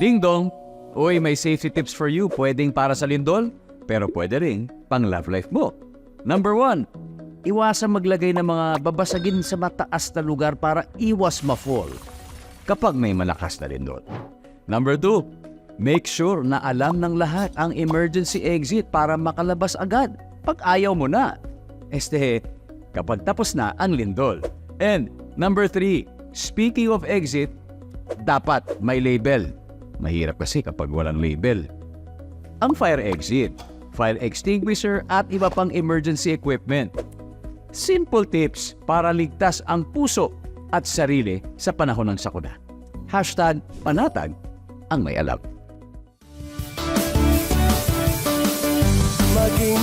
Ding dong! Uy, may safety tips for you. Pwedeng para sa lindol, pero pwede rin pang love life mo. Number 1, iwasan maglagay ng mga babasagin sa mataas na lugar para iwas ma-fall kapag may malakas na lindol. Number 2, make sure na alam ng lahat ang emergency exit para makalabas agad pag ayaw mo na. Kapag tapos na ang lindol. And number 3, speaking of exit, dapat may label. Mahirap kasi kapag walang label. Ang fire exit, fire extinguisher at iba pang emergency equipment. Simple tips para ligtas ang puso at sarili sa panahon ng sakuna. #panatag ang may alam. Maging